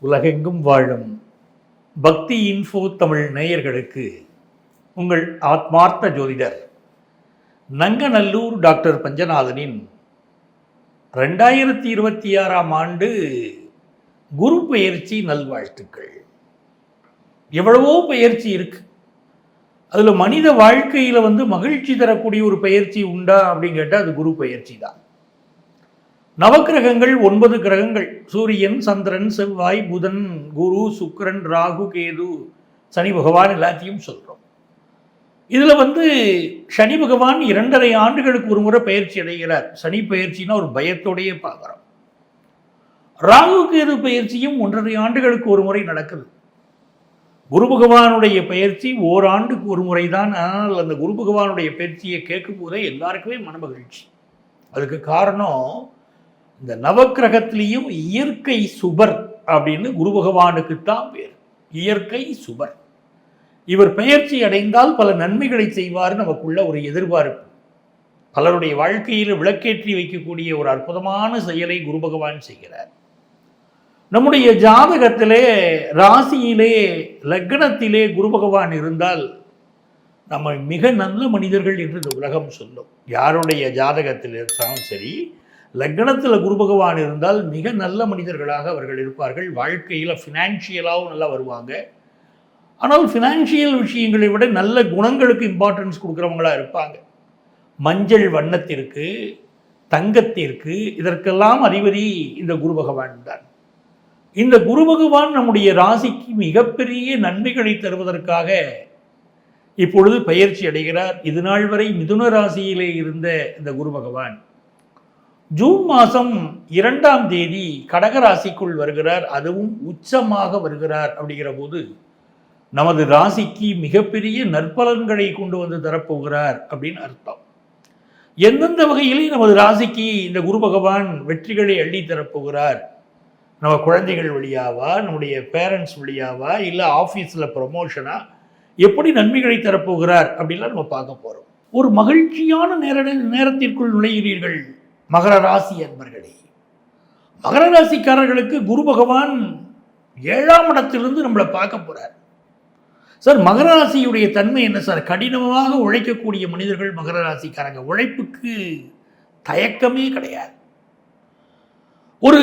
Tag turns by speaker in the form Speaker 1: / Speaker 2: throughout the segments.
Speaker 1: உலகெங்கும் வாழும் பக்தி இன்ஃபோ தமிழ் நேயர்களுக்கு உங்கள் ஆத்மார்த்த ஜோதிடர் நங்கநல்லூர் டாக்டர் பஞ்சநாதனின் 2026ஆம் ஆண்டு குரு பெயர்ச்சி நல்வாழ்த்துக்கள். எவ்வளவோ பெயர்ச்சி இருக்கு. அதில் மனித வாழ்க்கையில் மகிழ்ச்சி தரக்கூடிய ஒரு பெயர்ச்சி உண்டா அப்படின்னு கேட்டால் அது குரு பெயர்ச்சி தான். நவக்கிரகங்கள் 9 கிரகங்கள், சூரியன், சந்திரன், செவ்வாய், புதன், குரு, சுக்கிரன், ராகு, கேது, சனி பகவான் எல்லாத்தையும் சொல்கிறோம். இதில் சனி பகவான் 2.5 ஆண்டுகளுக்கு ஒரு முறை பயிற்சி அடைகிறார். சனி பயிற்சினா ஒரு பயத்தோடையே பார்க்குறோம். ராகு கேது பயிற்சியும் 1.5 ஆண்டுகளுக்கு ஒரு முறை நடக்குது. குரு பகவானுடைய பயிற்சி ஓராண்டுக்கு ஒரு முறை தான். ஆனால் அந்த குரு பகவானுடைய பயிற்சியை கேட்கும் போதே எல்லாருக்குமே மனமகிழ்ச்சி. அதுக்கு காரணம், இந்த நவக்கிரகத்திலையும் இயற்கை சுபர் அப்படின்னு குரு பகவானுக்குத்தான் பேர். இயற்கை சுபர். இவர் பெயர்ச்சி அடைந்தால் பல நன்மைகளை செய்வார். நமக்குள்ள ஒரு எதிர்பார்ப்பு. பலருடைய வாழ்க்கையில் விளக்கேற்றி வைக்கக்கூடிய ஒரு அற்புதமான செயலை குரு பகவான் செய்கிறார். நம்முடைய ஜாதகத்திலே, ராசியிலே, லக்னத்திலே குரு பகவான் இருந்தால் நம்ம மிக நல்ல மனிதர்கள் என்று இந்த உலகம் சொல்லும். யாருடைய ஜாதகத்தில் இருந்தாலும் சரி, லக்னத்தில் குரு பகவான் இருந்தால் மிக நல்ல மனிதர்களாக அவர்கள் இருப்பார்கள். வாழ்க்கையில் ஃபினான்ஷியலாகவும் நல்லா வருவாங்க. ஆனால் ஃபினான்ஷியல் விஷயங்களை விட நல்ல குணங்களுக்கு இம்பார்ட்டன்ஸ் கொடுக்குறவங்களாக இருப்பாங்க. மஞ்சள் வண்ணத்திற்கு, தங்கத்திற்கு, இதற்கெல்லாம் அதிபதி இந்த குரு பகவான் தான். இந்த குரு பகவான் நம்முடைய ராசிக்கு மிகப்பெரிய நன்மைகளை தருவதற்காக இப்பொழுது பயிற்சி அடைகிறார். இது நாள் வரை மிதுன ராசியிலே இருந்த இந்த குரு பகவான் ஜூன் மாதம் 2ஆம் தேதி கடகராசிக்குள் வருகிறார். அதுவும் உச்சமாக வருகிறார். அப்படிங்கிற போது நமது ராசிக்கு மிகப்பெரிய நற்பலன்களை கொண்டு வந்து தரப்போகிறார் அப்படின்னு அர்த்தம். எந்தெந்த வகையிலே நமது ராசிக்கு இந்த குரு பகவான் வெற்றிகளை அள்ளி தரப்போகிறார்? நம்ம குழந்தைகள் வழியாவா, நம்முடைய பேரண்ட்ஸ் வழியாவா, இல்லை ஆஃபீஸில் ப்ரொமோஷனா, எப்படி நன்மைகளை தரப்போகிறார் அப்படின்லாம் நம்ம பார்க்க போகிறோம். ஒரு மகிழ்ச்சியான நேரத்திற்குள் நுழைகிறீர்கள் மகர ராசி அன்பர்களே. மகர ராசிக்காரர்களுக்கு குரு பகவான் 7ஆம் இடத்திலிருந்து நம்மளை பார்க்க போகிறார். சார், மகர ராசியுடைய தன்மை என்ன சார்? கடினமாக உழைக்கக்கூடிய மனிதர்கள் மகர ராசிக்காரங்க. உழைப்புக்கு தயக்கமே கிடையாது. ஒரு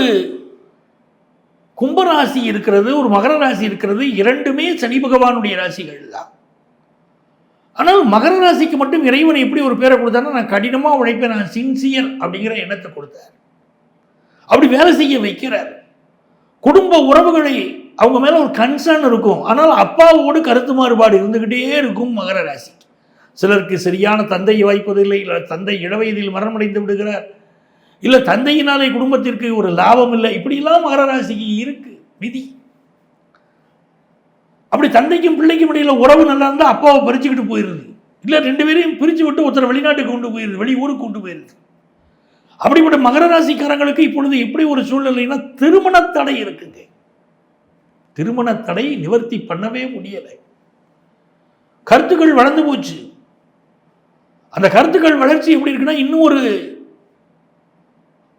Speaker 1: கும்பராசி இருக்கிறது, ஒரு மகர ராசி இருக்கிறது. இரண்டுமே சனி பகவானுடைய ராசிகள் தான். ஆனால் மகர ராசிக்கு மட்டும் இறைவன் எப்படி ஒரு பேரை கொடுத்தாருன்னா, நான் கடினமாக உழைப்பேன், நான் சின்சியர் அப்படிங்கிற எண்ணத்தை கொடுத்தார். அப்படி வேலை செய்ய வைக்கிறார். குடும்ப உறவுகளை அவங்க மேலே ஒரு கன்சர்ன் இருக்கும். ஆனால் அப்பாவோடு கருத்து மாறுபாடு இருந்துக்கிட்டே இருக்கும் மகர ராசி. சிலருக்கு சரியான தந்தை வாய்ப்பதில்லை, இல்லை தந்தை இளவயதில் மரணமடைந்து விடுகிறார், இல்லை தந்தையினாலே குடும்பத்திற்கு ஒரு லாபம் இல்லை. இப்படிலாம் மகர ராசிக்கு இருக்கு விதி. அப்படி தந்தைக்கும் பிள்ளைக்கும் இடையில உறவு நல்லா இருந்தால் அப்பாவை பறிச்சுக்கிட்டு போயிடுது. இல்லை 2 பேரையும் பிரித்து விட்டு ஒருத்தர் வெளிநாட்டுக்கு கொண்டு போயிடுது, வெளி ஊருக்கு கொண்டு போயிடுது. அப்படிப்பட்ட மகர ராசிக்காரங்களுக்கு இப்பொழுது எப்படி ஒரு சூழ்நிலைன்னா, திருமண தடை இருக்குங்க. திருமண தடை நிவர்த்தி பண்ணவே முடியலை. கருத்துக்கள் வளர்ந்து போச்சு. அந்த கருத்துக்கள் வளர்ச்சி எப்படி இருக்குன்னா, இன்னும் ஒரு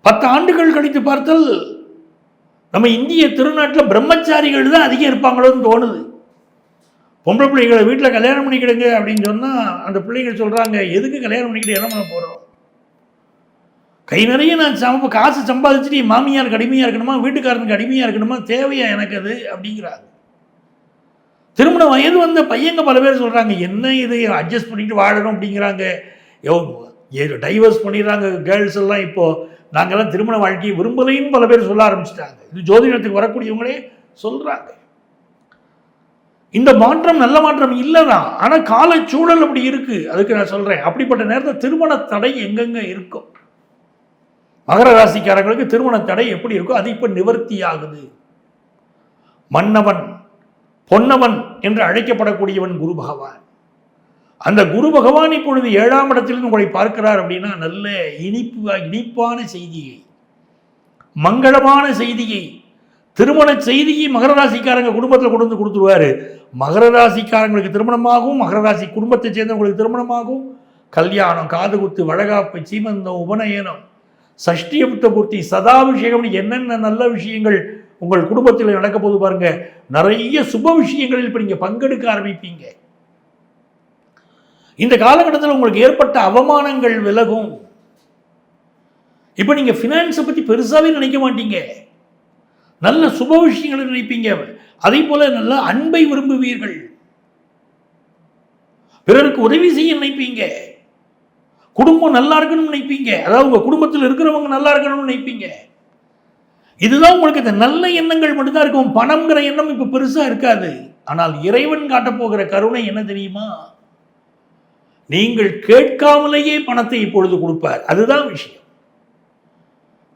Speaker 1: 10 ஆண்டுகள் கழித்து பார்த்தால் நம்ம இந்திய திருநாட்டில் பிரம்மச்சாரிகள் தான் அதிகம் இருப்பாங்களோன்னு தோணுது. பொம்பளை பிள்ளைகளை வீட்டில் கல்யாணம் பண்ணிக்கிடுங்க அப்படின்னு சொன்னால் அந்த பிள்ளைகள் சொல்கிறாங்க, எதுக்கு கல்யாணம் பண்ணிக்கிட்டு என்ன பண்ண போகிறோம்? கை நிறைய நான் காசு சம்பாதிச்சுட்டு மாமியாருக்கு அடிமையாக இருக்கணுமா, வீட்டுக்காரனுக்கு அடிமையாக இருக்கணுமா, தேவையா எனக்கு அது அப்படிங்கிறாங்க. திருமண வயது வந்த பையங்க பல பேர் சொல்கிறாங்க, என்ன இது அட்ஜஸ்ட் பண்ணிட்டு வாழணும் அப்படிங்கிறாங்க. டைவர்ஸ் பண்ணிடுறாங்க கேர்ள்ஸ் எல்லாம். இப்போது நாங்கள்லாம் திருமண வாழ்க்கையை விரும்பலைன்னு பல பேர் சொல்ல ஆரம்பிச்சிட்டாங்க. இது ஜோதிடத்துக்கு வரக்கூடியவங்களே சொல்கிறாங்க. இந்த மாற்றம் நல்ல மாற்றம் இல்லை தான், ஆனால் காலச்சூழல் அப்படி இருக்குது. அதுக்கு நான் சொல்கிறேன், அப்படிப்பட்ட நேரத்தில் திருமண தடை எங்கெங்கே இருக்கும். மகர ராசிக்காரங்களுக்கு திருமண தடை எப்படி இருக்கும், அது இப்போ நிவர்த்தி ஆகுது. மன்னவன் பொன்னவன் என்று அழைக்கப்படக்கூடியவன் குரு பகவான். அந்த குரு பகவான் இப்பொழுது 7ஆம் இடத்திலிருந்து உங்களை பார்க்கிறார் அப்படின்னா, நல்ல இனிப்பான செய்தியை, மங்களமான செய்தியை, திருமண செய்தியை மகர ராசிக்காரங்க குடும்பத்தில் கொண்டு வந்து கொடுத்துருவாரு. மகர ராசிக்காரங்களுக்கு திருமணமாகவும், மகர ராசி குடும்பத்தை சேர்ந்தவங்களுக்கு திருமணமாகவும், கல்யாணம், காதுகுத்து, வளகாப்பு, சீமந்தம், உபநயனம், சஷ்டியபுத்த பூர்த்தி, சதாபிஷேகம், என்னென்ன நல்ல விஷயங்கள் உங்கள் குடும்பத்தில் நடக்க போது பாருங்க. நிறைய சுப விஷயங்களில் இப்போ நீங்கள் பங்கெடுக்க ஆரம்பிப்பீங்க. இந்த காலகட்டத்தில் உங்களுக்கு ஏற்பட்ட அவமானங்கள் விலகும். இப்போ நீங்கள் ஃபினான்ஸை பற்றி பெருசாகவே நினைக்க மாட்டீங்க, நல்ல சுப விஷயங்களை நினைப்பீங்க. அதே போல நல்ல அன்பை விரும்புவீர்கள், பிறருக்கு உதவி செய்ய நினைப்பீங்க, குடும்பம் நல்லா இருக்கணும்னு நினைப்பீங்க, அதாவது உங்க குடும்பத்தில் இருக்கிறவங்க நல்லா இருக்கணும்னு நினைப்பீங்க. இதுதான் உங்களுக்கு இந்த நல்ல எண்ணங்கள் மட்டும்தான் இருக்கும். பணம்ங்கிற எண்ணம் இப்ப பெருசா இருக்காது. ஆனால் இறைவன் காட்ட போகிற கருணை என்ன தெரியுமா? நீங்கள் கேட்காமலேயே பணத்தை இப்பொழுது கொடுப்பார். அதுதான் விஷயம்.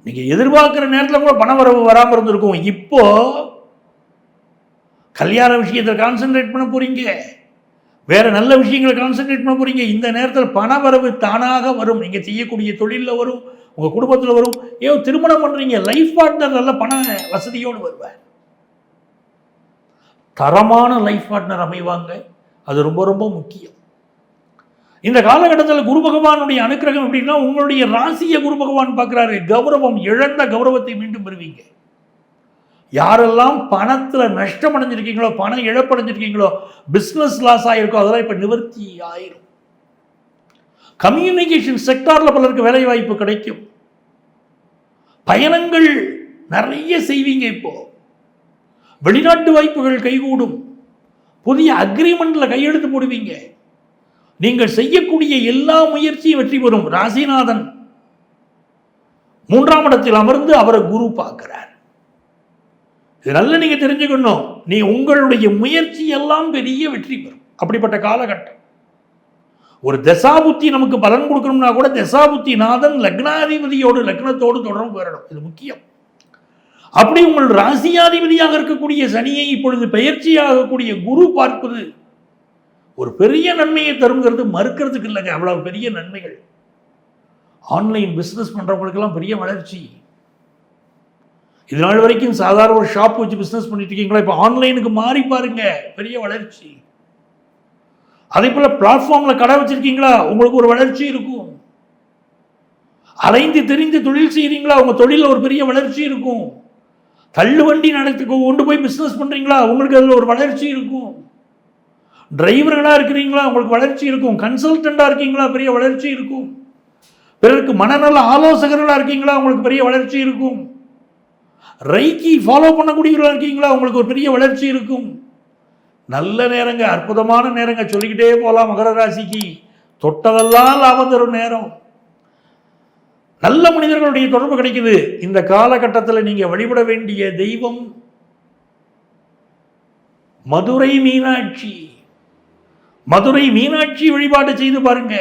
Speaker 1: நீங்க எதிர்பார்க்கிற நேரத்தில் கூட பண வரவு வராமல் இருந்திருக்கும். இப்போ கல்யாண விஷயத்தை கான்சென்ட்ரேட் பண்ண போறீங்க, வேற நல்ல விஷயங்களை கான்சென்ட்ரேட் பண்ண போறீங்க. இந்த நேரத்தில் பண வரவு தானாக வரும். நீங்க செய்யக்கூடிய தொழிலில் வரும், உங்க குடும்பத்தில் வரும். ஏதோ திருமணம் பண்றீங்க, லைஃப் பார்ட்னர் நல்ல பண வசதியோடு வருவார். தரமான லைஃப் பார்ட்னர் அமைவாங்க. அது ரொம்ப ரொம்ப முக்கியம். இந்த காலகட்டத்தில் குரு பகவானுடைய அனுக்கிரகம் எப்படின்னா, உங்களுடைய ராசியை குரு பகவான் பார்க்கிறாரு. கௌரவம், இழந்த கௌரவத்தை மீண்டும் பெறுவீங்க. யாரெல்லாம் பணத்தில் நஷ்டம் அடைஞ்சிருக்கீங்களோ, பணம் இழப்படைஞ்சிருக்கீங்களோ, பிஸ்னஸ் லாஸ் ஆகிருக்கோ, அதெல்லாம் இப்போ நிவர்த்தி ஆயிரும். கம்யூனிகேஷன் செக்டாரில் பலருக்கு வேலை வாய்ப்பு கிடைக்கும். பயணங்கள் நிறைய செய்வீங்க. இப்போ வெளிநாட்டு வாய்ப்புகள் கைகூடும். புதிய அக்ரிமெண்ட்ல கையெழுத்து போடுவீங்க. நீங்கள் செய்யக்கூடிய எல்லா முயற்சியும் வெற்றி பெறும். ராசிநாதன் 3ஆம் இடத்தில் அமர்ந்து அவரை குரு பார்க்கிறார். இது நல்லா நீங்க தெரிஞ்சுக்கணும். நீ உங்களுடைய முயற்சி எல்லாம் பெரிய வெற்றி பெறும். அப்படிப்பட்ட காலகட்டம். ஒரு தசாபுத்தி நமக்கு பலன் கொடுக்கணும்னா கூட தசாபுத்தி நாதன் லக்னாதிபதியோடு, லக்னத்தோடு தொடர்பு வரணும். இது முக்கியம். அப்படி உங்கள் ராசியாதிபதியாக இருக்கக்கூடிய சனியை இப்பொழுது பெயர்ச்சியாகக்கூடிய குரு பார்ப்பது ஒரு பெரிய நன்மையை தருங்கிறது மறுக்கிறதுக்கு இல்லைங்க. அவ்வளவு பெரிய நன்மைகள். ஆன்லைன் பிசினஸ் பண்றவங்களுக்கெல்லாம் பெரிய வளர்ச்சி. இது நாள் வரைக்கும் சாதாரண ஒரு ஷாப் வச்சு பிசினஸ் பண்ணிட்டு இருக்கீங்களா, இப்போ ஆன்லைனுக்கு மாறி பாருங்க, பெரிய வளர்ச்சி. அதே போல பிளாட்ஃபார்ம்ல கடை வச்சிருக்கீங்களா, உங்களுக்கு ஒரு வளர்ச்சி இருக்கும். அலைந்து தெரிந்து தொழில் செய்யறீங்களா, உங்க தொழில ஒரு பெரிய வளர்ச்சி இருக்கும். தள்ளு வண்டி நடத்தி கொண்டு போய் பிசினஸ் பண்றீங்களா, உங்களுக்கு அதுல ஒரு வளர்ச்சி இருக்கும். டிரைவர்களா இருக்கிறீங்களா, உங்களுக்கு வளர்ச்சி இருக்கும். கன்சல்டண்டா இருக்கீங்களா, பெரிய வளர்ச்சி இருக்கும். பிறருக்கு மனநல ஆலோசகர்களா இருக்கீங்களா, உங்களுக்கு பெரிய வளர்ச்சி இருக்கும். ரைக்கி ஃபாலோ பண்ணக்கூடியவர்களா இருக்கீங்களா, உங்களுக்கு ஒரு பெரிய வளர்ச்சி இருக்கும். நல்ல நேரங்க, அற்புதமான நேரங்க, சொல்லிக்கிட்டே போகலாம். மகர ராசிக்கு தொட்டதெல்லாம் லாபம் தரும் நேரம். நல்ல மனிதர்களுடைய தொடர்பு கிடைக்குது. இந்த காலகட்டத்தில் நீங்க வழிபட வேண்டிய தெய்வம் மதுரை மீனாட்சி. மதுரை மீனாட்சி வழிபாடு செய்து பாருங்க.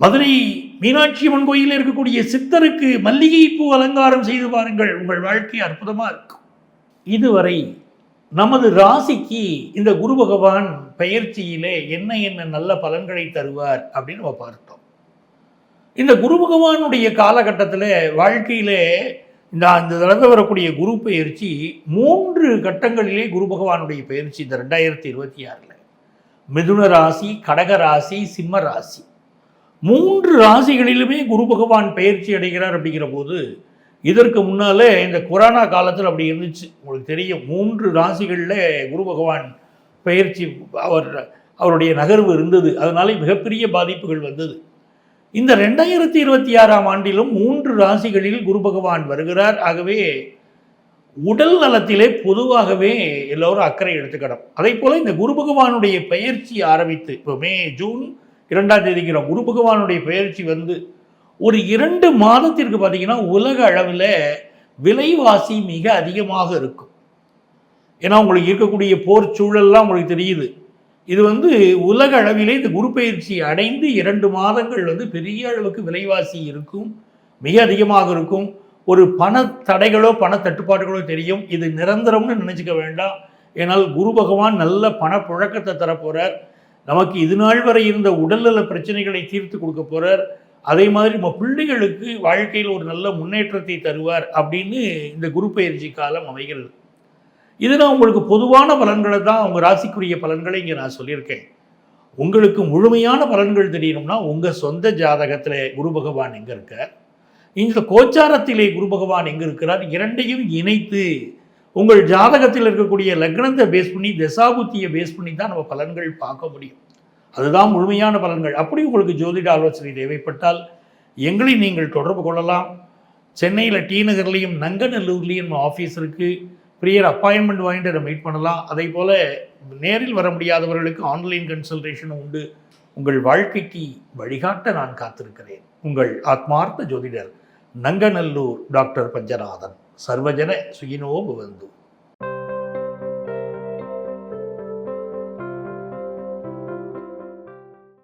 Speaker 1: மதுரை மீனாட்சி அம்மன் கோயிலில் இருக்கக்கூடிய சித்தருக்கு மல்லிகை பூ அலங்காரம் செய்து பாருங்கள். உங்கள் வாழ்க்கை அற்புதமா இருக்கும். இதுவரை நமது ராசிக்கு இந்த குரு பகவான் பெயர்ச்சியிலே என்ன என்ன நல்ல பலன்களை தருவார் அப்படின்னு நம்ம பார்த்தோம். இந்த குரு பகவானுடைய காலகட்டத்தில் வாழ்க்கையிலே இந்த தடவை வரக்கூடிய குரு பெயர்ச்சி 3 கட்டங்களிலே குரு பகவானுடைய பெயர்ச்சி இந்த 2026 மிதுன ராசி, கடக ராசி, சிம்ம ராசி 3 ராசிகளிலுமே குரு பகவான் பெயர்ச்சி அடைகிறார். அப்படிங்கிற போது இதற்கு முன்னாலே இந்த கொரோனா காலத்தில் அப்படி இருந்துச்சு. உங்களுக்கு தெரியும், 3 ராசிகளில் குரு பகவான் பெயர்ச்சி அவருடைய நகர்வு இருந்தது. அதனால மிகப்பெரிய பாதிப்புகள் வந்தது. இந்த 2026ஆம் ஆண்டிலும் 3 ராசிகளில் குரு பகவான் வருகிறார். ஆகவே உடல் நலத்திலே பொதுவாகவே எல்லோரும் அக்கறை எடுத்துக்கணும். அதே போல இந்த குரு பகவானுடைய பெயர்ச்சி ஆரம்பித்து இப்போ ஜூன் 2ஆம் தேதிங்கிற குரு பகவானுடைய பெயர்ச்சி வந்து ஒரு 2 மாதத்திற்கு பார்த்தீங்கன்னா உலக அளவில் விலைவாசி மிக அதிகமாக இருக்கும். ஏன்னா உங்களுக்கு இருக்கக்கூடிய போர் சூழல்லாம் உங்களுக்கு தெரியுது. இது வந்து உலக அளவிலே இந்த குரு பயிற்சி அடைந்து 2 மாதங்கள் பெரிய அளவுக்கு விலைவாசி இருக்கும், மிக அதிகமாக இருக்கும். ஒரு பண தடைகளோ பண தட்டுப்பாடுகளோ தெரியும். இது நிரந்தரம்னு நினைச்சுக்க வேண்டாம். ஏன்னால் குரு பகவான் நல்ல பணப்புழக்கத்தை தரப்போறார். நமக்கு இது நாள் வரை இருந்த உடல்நல பிரச்சனைகளை தீர்த்து கொடுக்க போறார். அதே மாதிரி நம்ம பிள்ளைகளுக்கு வாழ்க்கையில் ஒரு நல்ல முன்னேற்றத்தை தருவார் அப்படின்னு இந்த குரு பயிற்சி காலம் அமைகிறது. இது நான் உங்களுக்கு பொதுவான பலன்களை தான், உங்கள் ராசிக்குரிய பலன்களை இங்கே நான் சொல்லியிருக்கேன். உங்களுக்கு முழுமையான பலன்கள் தெரியணும்னா உங்கள் சொந்த ஜாதகத்தில் குரு பகவான் எங்கே இருக்கார், இந்த கோச்சாரத்திலே குரு பகவான் எங்கே இருக்கிறார்? இரண்டையும் இணைத்து உங்கள் ஜாதகத்தில் இருக்கக்கூடிய லக்னத்தை பேஸ் பண்ணி, தசாபுத்தியை பேஸ் பண்ணி தான் நம்ம பலன்கள் பார்க்க முடியும். அதுதான் முழுமையான பலன்கள். அப்படி உங்களுக்கு ஜோதிட ஆலோசனை தேவைப்பட்டால் எங்களை நீங்கள் தொடர்பு கொள்ளலாம். சென்னையில் டி நகர்லேயும் நங்கநல்லூர்லேயும் ஆஃபீஸ் இருக்குது. ப்ரியர் அப்பாயின்மெண்ட் வாங்கிட்டு மீட் பண்ணலாம். அதே போல் நேரில் வர முடியாதவர்களுக்கு ஆன்லைன் கன்சல்டேஷனும் உண்டு. உங்கள் வாழ்க்கைக்கு வழிகாட்ட நான் காத்திருக்கிறேன். உங்கள் ஆத்மார்த்த ஜோதிடர் நங்கநல்லூர் டாக்டர் பஞ்சநாதன். சர்வஜன சுயினோ பவந்து.